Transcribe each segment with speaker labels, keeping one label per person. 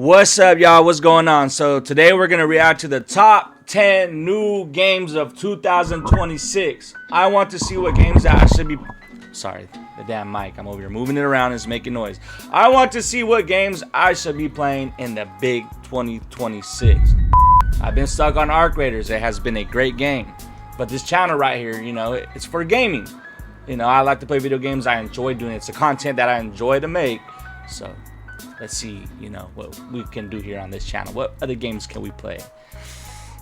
Speaker 1: What's up, y'all? What's going on? So today we're going to react to the top 10 new games of 2026. I want to see what games that I should be... Sorry, the damn mic. I'm over here moving it around. It's making noise. I want to see what games I should be playing in the big 2026. I've been stuck on Arc Raiders. It has been a great game. But this channel right here, you know, it's for gaming. You know, I like to play video games. I enjoy doing it. It's the content that I enjoy to make. So... let's see, you know, what we can do here on this channel. What other games can we play?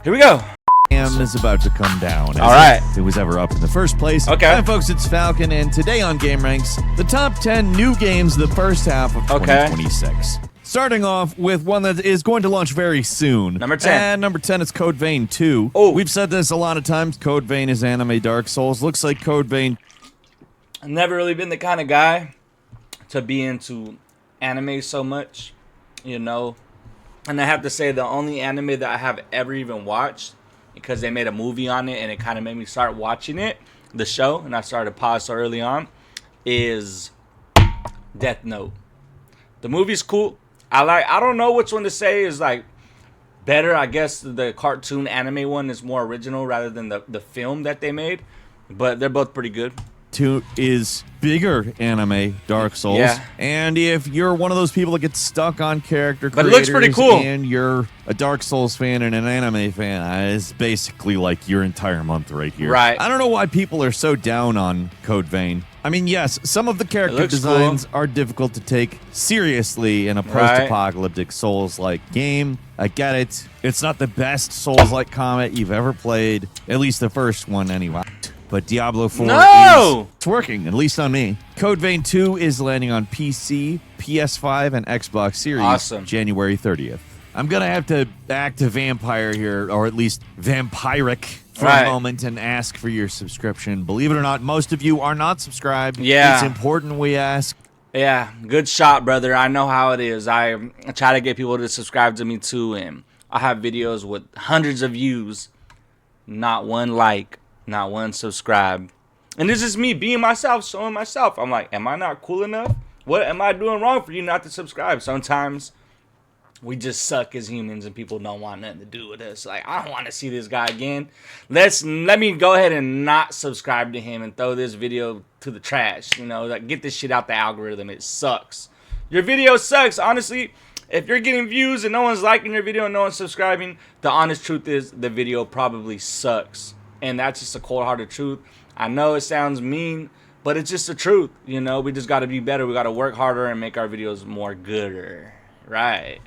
Speaker 1: Here we go.
Speaker 2: Is about to come down.
Speaker 1: All right.
Speaker 2: It was ever up in the first place.
Speaker 1: Okay.
Speaker 2: Hi, folks, it's Falcon, and today on Game Ranks, the top 10 new games the first half of 2026. Starting off with one that is going to launch very soon.
Speaker 1: Number 10.
Speaker 2: And number 10 is Code Vein 2.
Speaker 1: Oh.
Speaker 2: We've said this a lot of times. Code Vein is anime Dark Souls. Looks like Code Vein.
Speaker 1: I've never really been the kind of guy to be into anime so much, you know, and I have to say the only anime that I have ever even watched, because they made a movie on it and it kind of made me start watching it, the show, and I started to pause so early on, is Death Note. The movie's cool. I don't know which one to say is like better. I guess the cartoon anime one is more original rather than the film that they made, but they're both pretty good.
Speaker 2: 2 is bigger anime Dark Souls.
Speaker 1: Yeah.
Speaker 2: And if you're one of those people that gets stuck on character
Speaker 1: But
Speaker 2: creators,
Speaker 1: it looks pretty cool,
Speaker 2: and you're a Dark Souls fan and an anime fan, it's basically like your entire month right here.
Speaker 1: Right.
Speaker 2: I don't know why people are so down on Code Vein. I mean, yes, some of the character designs are difficult to take seriously in a post-apocalyptic Souls-like game. I get it. It's not the best Souls-like combat you've ever played, at least the first one anyway. But Diablo 4 it's working, at least on me. Code Vein 2 is landing on PC, PS5, and Xbox Series January 30th. I'm going to have to act a vampire here, or at least vampiric for a moment, and ask for your subscription. Believe it or not, most of you are not subscribed.
Speaker 1: Yeah.
Speaker 2: It's important we ask.
Speaker 1: Yeah, good shot, brother. I know how it is. I try to get people to subscribe to me too, and I have videos with hundreds of views, not one like. Not one subscribe. And this is me being myself, showing myself. I'm like, am I not cool enough? What am I doing wrong for you not to subscribe? Sometimes we just suck as humans and people don't want nothing to do with us. Like, I don't want to see this guy again. Let me go ahead and not subscribe to him and throw this video to the trash. You know, like, get this shit out the algorithm. It sucks. Your video sucks. Honestly, if you're getting views and no one's liking your video and no one's subscribing, the honest truth is the video probably sucks. And that's just a cold-hearted truth. I know it sounds mean, but it's just the truth. You know, we just got to be better. We got to work harder and make our videos more gooder. Right.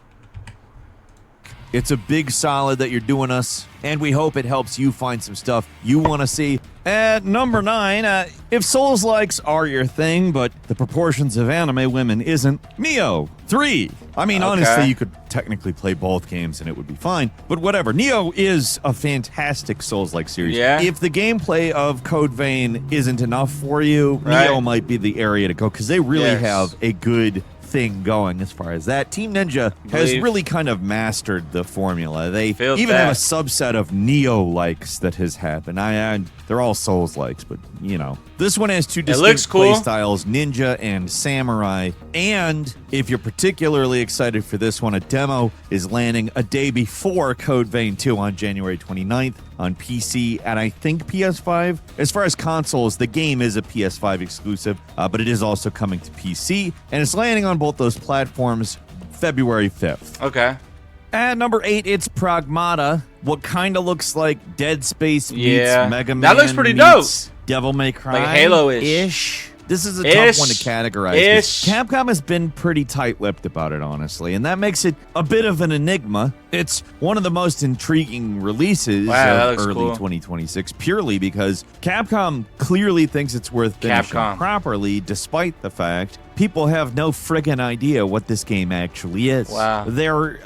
Speaker 2: It's a big solid that you're doing us, and we hope it helps you find some stuff you want to see. At number 9, if Souls-likes are your thing, but the proportions of anime women isn't, Nioh 3. I mean, honestly, you could technically play both games and it would be fine, but whatever. Nioh is a fantastic Souls-like series.
Speaker 1: Yeah.
Speaker 2: If the gameplay of Code Vein isn't enough for you, Nioh might be the area to go, because they really have a good thing going as far as that. Team Ninja has really kind of mastered the formula. They even have a subset of Nioh-likes that has happened. And they're all Souls-likes, but, you know. This one has 2 distinct play styles, Ninja and Samurai. And if you're particularly excited for this one, a demo is landing a day before Code Vein 2 on January 29th on PC and I think PS5. As far as consoles, the game is a PS5 exclusive, but it is also coming to PC, and it's landing on both those platforms February 5th.
Speaker 1: Okay.
Speaker 2: At number 8, it's Pragmata. What kind of looks like Dead Space meets Mega Man.
Speaker 1: That looks pretty dope.
Speaker 2: Devil May Cry.
Speaker 1: Like Halo-ish.
Speaker 2: This is a tough one to categorize. Capcom has been pretty tight-lipped about it, honestly, and that makes it a bit of an enigma. It's one of the most intriguing releases of early 2026, purely because Capcom clearly thinks it's worth finishing properly, despite the fact people have no friggin' idea what this game actually is.
Speaker 1: Wow.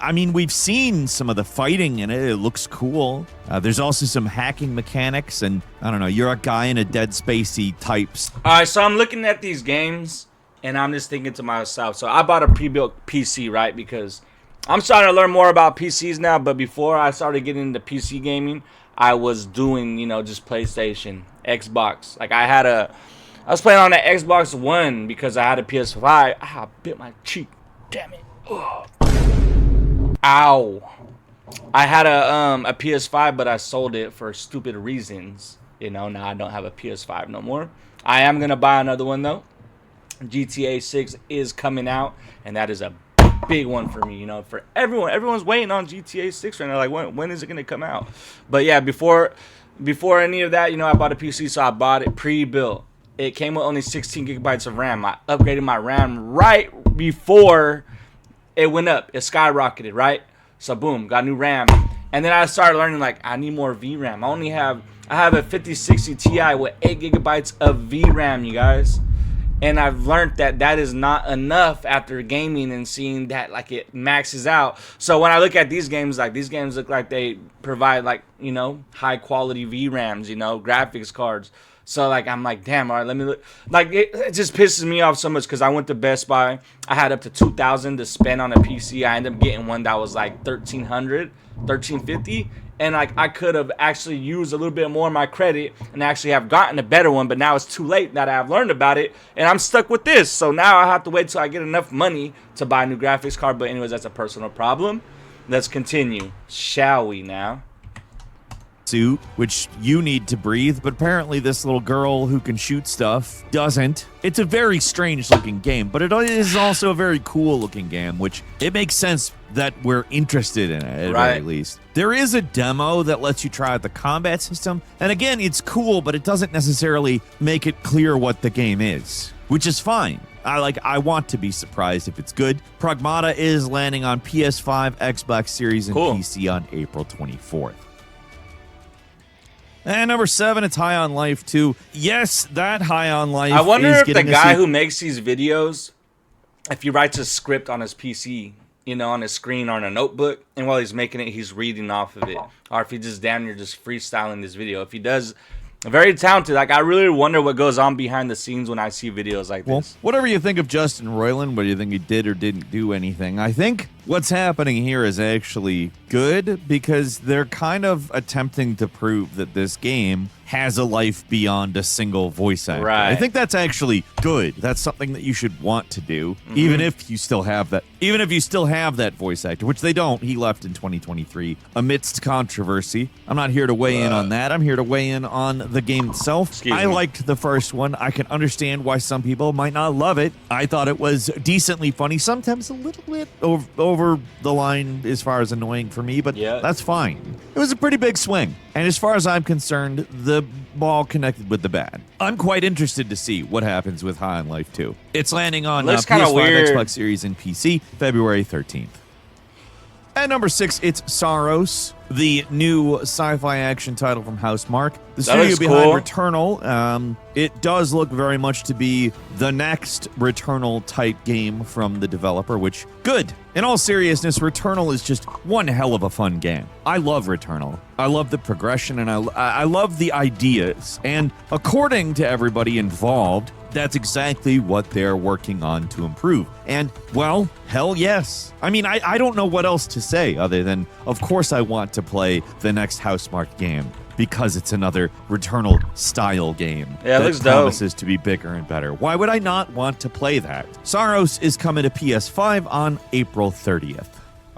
Speaker 2: I mean, we've seen some of the fighting in it. It looks cool. There's also some hacking mechanics, and I don't know, you're a guy in a Dead Spacey types.
Speaker 1: All right, so I'm looking at these games, and I'm just thinking to myself, so I bought a pre-built PC, right? Because I'm starting to learn more about PCs now, but before I started getting into PC gaming, I was doing, you know, just PlayStation, Xbox. Like, I was playing on the Xbox One because I had a PS5. I bit my cheek. Damn it. Ugh. Ow. I had a PS5, but I sold it for stupid reasons. Now I don't have a PS5 no more. I am going to buy another one, though. GTA 6 is coming out, and that is a big one for me, for everyone. Everyone's waiting on GTA 6 right now. Like, when is it going to come out? But yeah, before any of that, I bought a PC, so I bought it pre-built. It came with only 16 gigabytes of RAM. I upgraded my RAM right before it went up. It skyrocketed, right? So boom, got new RAM. And then I started learning, like, I need more VRAM. I have a 5060 Ti with 8 gigabytes of VRAM, you guys. And I've learned that is not enough after gaming and seeing that, like, it maxes out. So when I look at these games, like, these games look like they provide, like, high quality VRAMs, graphics cards. So, like, I'm like, damn, all right, let me look. Like, it just pisses me off so much because I went to Best Buy. I had up to $2,000 to spend on a PC. I ended up getting one that was like $1,300, $1,350. And, like, I could have actually used a little bit more of my credit and actually have gotten a better one. But now it's too late that I've learned about it. And I'm stuck with this. So now I have to wait till I get enough money to buy a new graphics card. But anyways, that's a personal problem. Let's continue. Shall we now?
Speaker 2: Suit, which you need to breathe, but apparently this little girl who can shoot stuff doesn't. It's a very strange looking game, but it is also a very cool looking game, which it makes sense that we're interested in it, at the very least. There is a demo that lets you try out the combat system, and again, it's cool, but it doesn't necessarily make it clear what the game is, which is fine. I want to be surprised if it's good. Pragmata is landing on PS5, Xbox Series, and PC on April 24th. And number 7, it's High on Life 2. Yes, that High on Life.
Speaker 1: I wonder if the guy who makes these videos, if he writes a script on his PC, on his screen or on a notebook, and while he's making it, he's reading off of it. Or if he just damn near just freestyling this video. If he does, very talented. Like, I really wonder what goes on behind the scenes when I see videos like this.
Speaker 2: Whatever you think of Justin Roiland, whether you think he did or didn't do anything, I think what's happening here is actually good because they're kind of attempting to prove that this game has a life beyond a single voice actor.
Speaker 1: Right.
Speaker 2: I think that's actually good. That's something that you should want to do, even if you still have that. Even if you still have that voice actor, which they don't. He left in 2023 amidst controversy. I'm not here to weigh in on that. I'm here to weigh in on the game itself. I liked the first one. I can understand why some people might not love it. I thought it was decently funny, sometimes a little bit over the line as far as annoying for me, but that's fine. It was a pretty big swing. And as far as I'm concerned, the ball connected with the bat. I'm quite interested to see what happens with High on Life 2. It's landing on PS5, Xbox Series, and PC February 13th. At number 6, it's Saros, the new sci-fi action title from Housemarque. The studio behind Returnal. It does look very much to be the next Returnal type game from the developer, which, good. In all seriousness, Returnal is just one hell of a fun game. I love Returnal. I love the progression, and I love the ideas. And according to everybody involved, that's exactly what they're working on to improve. And, well, hell yes. I mean, I don't know what else to say other than, of course I want to play the next Housemarque game because it's another Returnal-style game that promises to be bigger and better. Why would I not want to play that? Saros is coming to PS5 on April 30th.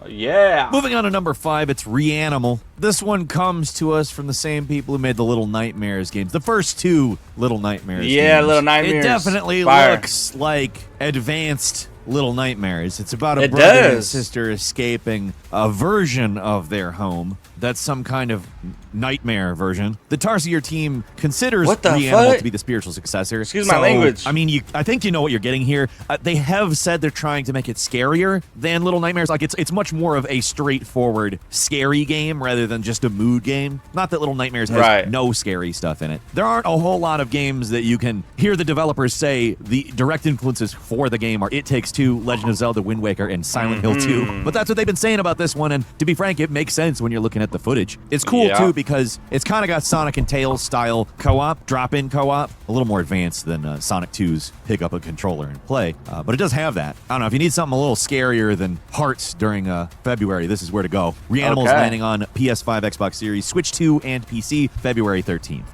Speaker 1: Yeah.
Speaker 2: Moving on to number 5, it's Reanimal. This one comes to us from the same people who made the Little Nightmares games. The first 2 Little Nightmares games.
Speaker 1: Yeah, Little Nightmares.
Speaker 2: It definitely looks like advanced Little Nightmares. It's about a brother and sister escaping a version of their home that's some kind of nightmare version. The Tarsier team considers Reanimal to be the spiritual successor.
Speaker 1: Excuse my language.
Speaker 2: I mean, I think you know what you're getting here. They have said they're trying to make it scarier than Little Nightmares. Like, it's much more of a straightforward scary game rather than just a mood game. Not that Little Nightmares has no scary stuff in it. There aren't a whole lot of games that you can hear the developers say the direct influences for the game are It Takes Two, Legend of Zelda, Wind Waker, and Silent Hill 2. But that's what they've been saying about this one, and to be frank, it makes sense when you're looking at the footage. It's cool, too, because it's kind of got Sonic and Tails style co-op, drop-in co-op, a little more advanced than Sonic 2's pick up a controller and play. But it does have that. I don't know, if you need something a little scarier than Hearts during February, this is where to go. Reanimal is landing on PS5, Xbox Series, Switch 2, and PC February 13th.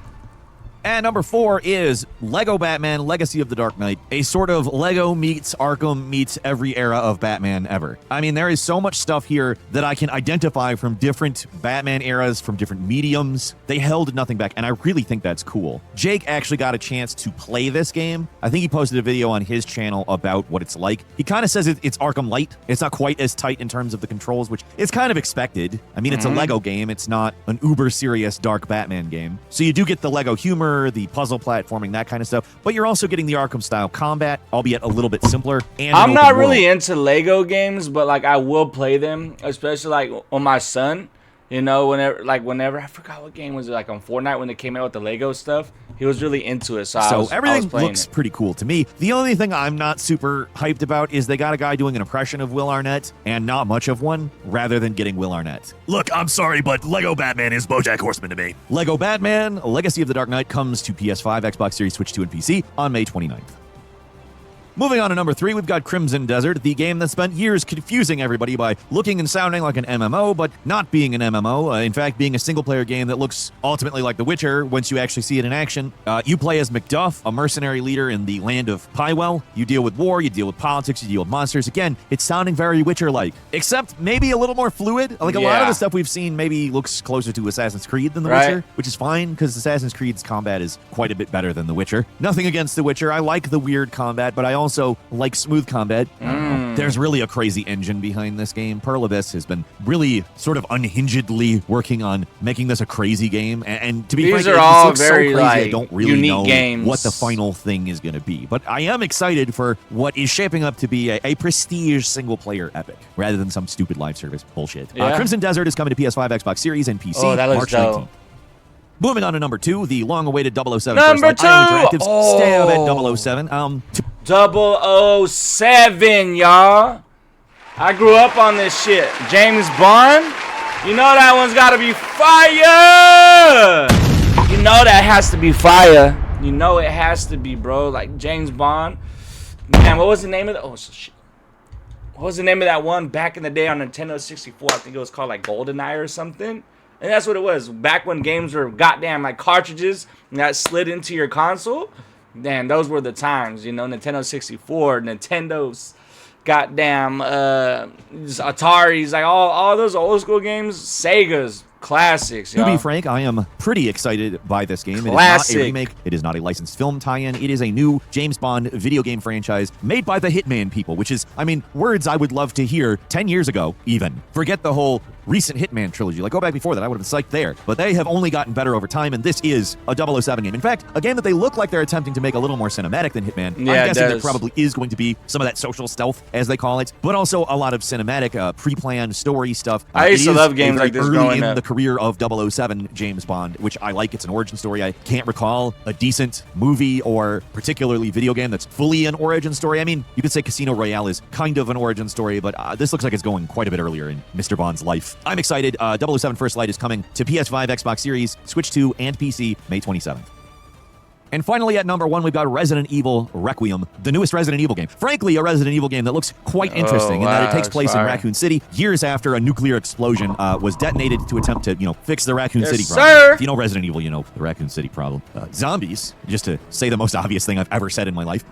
Speaker 2: And number 4 is Lego Batman Legacy of the Dark Knight, a sort of Lego meets Arkham meets every era of Batman ever. I mean, there is so much stuff here that I can identify from different Batman eras, from different mediums. They held nothing back, and I really think that's cool. Jake actually got a chance to play this game. I think he posted a video on his channel about what it's like. He kind of says it's Arkham Light. It's not quite as tight in terms of the controls, which is kind of expected. I mean, it's a Lego game. It's not an uber serious dark Batman game. So you do get the Lego humor, the puzzle platforming, that kind of stuff, but you're also getting the Arkham style combat, albeit a little bit simpler. And
Speaker 1: I'm not really into Lego games, but like I will play them, especially like on my son. You know, whenever I forgot what game was it, like on Fortnite when they came out with the Lego stuff, he was really into it. So
Speaker 2: everything looks pretty cool to me. The only thing I'm not super hyped about is they got a guy doing an impression of Will Arnett, and not much of one, rather than getting Will Arnett.
Speaker 3: Look, I'm sorry, but Lego Batman is BoJack Horseman to me.
Speaker 2: Lego Batman Legacy of the Dark Knight comes to PS5, Xbox Series, Switch 2, and PC on May 29th. Moving on to number 3, we've got Crimson Desert, the game that spent years confusing everybody by looking and sounding like an MMO, but not being an MMO. In fact, being a single-player game that looks ultimately like The Witcher once you actually see it in action. You play as Macduff, a mercenary leader in the land of Pywell. You deal with war, you deal with politics, you deal with monsters. Again, it's sounding very Witcher-like, except maybe a little more fluid. Like a lot of the stuff we've seen maybe looks closer to Assassin's Creed than The Witcher, which is fine, because Assassin's Creed's combat is quite a bit better than The Witcher. Nothing against The Witcher. I like the weird combat, but I also like smooth combat. There's really a crazy engine behind this game. Pearl Abyss has been really sort of unhingedly working on making this a crazy game. And to be frank,
Speaker 1: these are all very
Speaker 2: so crazy, I don't really
Speaker 1: unique
Speaker 2: know
Speaker 1: games.
Speaker 2: What the final thing is going to be. But I am excited for what is shaping up to be a prestige single-player epic, rather than some stupid live service bullshit. Crimson Desert is coming to PS5, Xbox Series, and PC March 19th. Moving on to number 2, the long-awaited 007
Speaker 1: Number 2!
Speaker 2: Interactive's stab at 007.
Speaker 1: 007, y'all. I grew up on this shit. James Bond, you know that one's gotta be fire. You know that has to be fire. You know it has to be, bro. Like James Bond. Man, what was the name of the? Oh shit. What was the name of that one back in the day on Nintendo 64? I think it was called like GoldenEye or something. And that's what it was. Back when games were goddamn like cartridges that slid into your console. Damn, those were the times, you know. Nintendo 64, Nintendo's, goddamn, Ataris, like all those old school games, Sega's, classics.
Speaker 2: To be frank, I am pretty excited by this game. Classic. It is not a remake. It is not a licensed film tie-in. It is a new James Bond video game franchise made by the Hitman people, which is, I mean, words I would love to hear 10 years ago, even. Forget the whole recent Hitman trilogy. Like, go back before that, I would have been psyched there. But they have only gotten better over time, and this is a 007 game. In fact, a game that they look like they're attempting to make a little more cinematic than Hitman.
Speaker 1: Yeah,
Speaker 2: I'm guessing there probably is going to be some of that social stealth, as they call it, but also a lot of cinematic, pre-planned story stuff.
Speaker 1: I used to love games like this growing up.
Speaker 2: The career of 007 James Bond, which I like. It's an origin story. I can't recall a decent movie or particularly video game that's fully an origin story. I mean, you could say Casino Royale is kind of an origin story, but this looks like it's going quite a bit earlier in Mr. Bond's life. I'm excited. 007 First Light is coming to PS5, Xbox Series, Switch 2, and PC May 27th. And finally, at number 1, we've got Resident Evil Requiem, the newest Resident Evil game. Frankly, a Resident Evil game that looks quite interesting in that it takes place in Raccoon City years after a nuclear explosion was detonated to attempt to, fix the Raccoon City problem. If you know Resident Evil, you know the Raccoon City problem. Zombies, just to say the most obvious thing I've ever said in my life.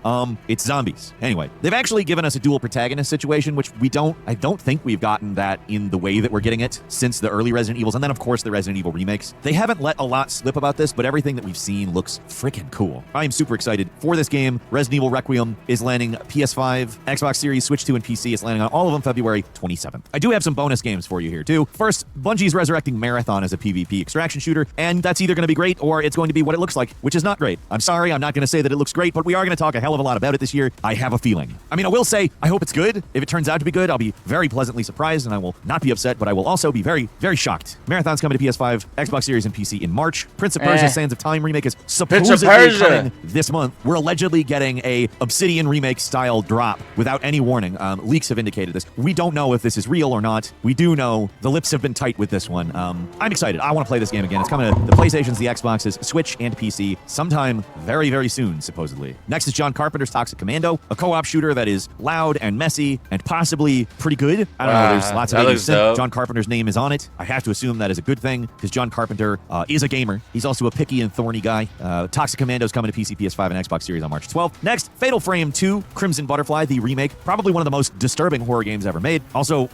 Speaker 2: It's zombies. Anyway, they've actually given us a dual protagonist situation, which I don't think we've gotten that in the way that we're getting it since the early Resident Evils, and then of course the Resident Evil remakes. They haven't let a lot slip about this, but everything that we've seen looks freaking cool. I am super excited for this game. Resident Evil Requiem is landing PS5, Xbox Series, Switch 2, and PC. It's landing on all of them February 27th. I do have some bonus games for you here, too. First, Bungie's resurrecting Marathon as a PvP extraction shooter, and that's either going to be great or it's going to be what it looks like, which is not great. I'm sorry, I'm not going to say that it looks great, but we are going to talk a hell of a lot about it this year. I have a feeling. I mean, I will say, I hope it's good. If it turns out to be good, I'll be very pleasantly surprised, and I will not be upset, but I will also be very, very shocked. Marathon's coming to PS5, Xbox Series, and PC in March. Prince of Persia Sands of Time remake is supposedly
Speaker 1: Persia
Speaker 2: coming this month. We're allegedly getting a Obsidian remake style drop without any warning. Leaks have indicated this. We don't know if this is real or not. We do know the lips have been tight with this one. I'm excited. I want to play this game again. It's coming to the PlayStations, the Xboxes, Switch, and PC sometime very, very soon, supposedly. Next is John Carpenter's Toxic Commando, a co-op shooter that is loud and messy and possibly pretty good. I don't know. There's lots of names. John Carpenter's name is on it. I have to assume that is a good thing because John Carpenter is a gamer. He's also a picky and thorny guy. Toxic Commando is coming to PC, PS5, and Xbox Series on March 12th. Next, Fatal Frame 2, Crimson Butterfly, the remake. Probably one of the most disturbing horror games ever made. Also,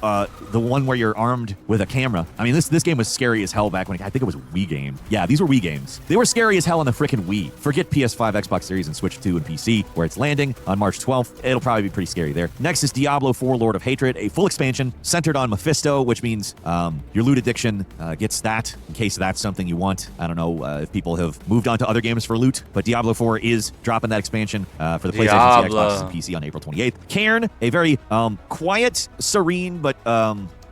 Speaker 2: the one where you're armed with a camera. I mean, this game was scary as hell back when I think it was a Wii game. Yeah, these were Wii games. They were scary as hell on the frickin' Wii. Forget PS5, Xbox Series, and Switch 2 and PC, where it's landing on March 12th. It'll probably be pretty scary there. Next is Diablo 4, Lord of Hatred, a full expansion centered on Mephisto, which means your loot addiction gets that, in case that's something you want. I don't know if people have moved on to other games for loot, but Diablo 4 is dropping that expansion for the PlayStation, Xbox, and PC on April 28th. Cairn, a very quiet, serene, but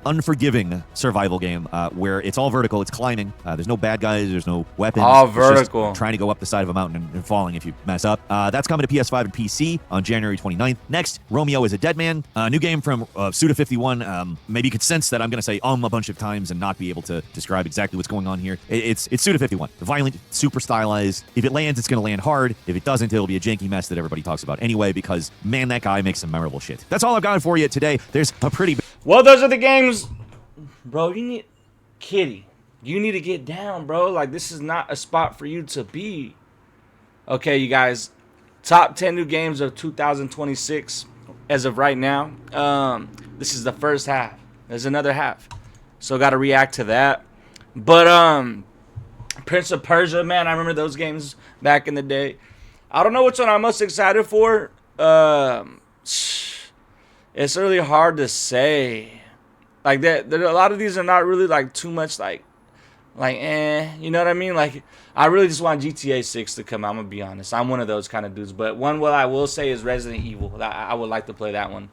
Speaker 2: unforgiving survival game where it's all vertical, it's climbing. There's no bad guys, there's no weapons.
Speaker 1: All
Speaker 2: it's
Speaker 1: vertical.
Speaker 2: Just trying to go up the side of a mountain and falling if you mess up. That's coming to PS5 and PC on January 29th. Next, Romeo is a Dead Man, a new game from Suda51. Maybe you could sense that I'm going to say a bunch of times and not be able to describe exactly what's going on here. It's Suda51. Violent, super stylized. If it lands, it's going to land hard. If it doesn't, it'll be a janky mess that everybody talks about anyway because, man, that guy makes some memorable shit. That's all I've got for you today. There's a pretty...
Speaker 1: Well, those are the games. Bro, you need... Kitty, you need to get down, bro. Like, this is not a spot for you to be. Okay, you guys. Top 10 new games of 2026 as of right now. This is the first half. There's another half. So, got to react to that. But, Prince of Persia, man, I remember those games back in the day. I don't know which one I'm most excited for. It's really hard to say. Like that, a lot of these are not really like too much like you know what I mean? Like I really just want GTA 6 to come out. I'm gonna be honest. I'm one of those kind of dudes. But one what I will say is Resident Evil. I would like to play that one.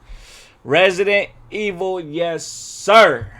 Speaker 1: Resident Evil, yes sir.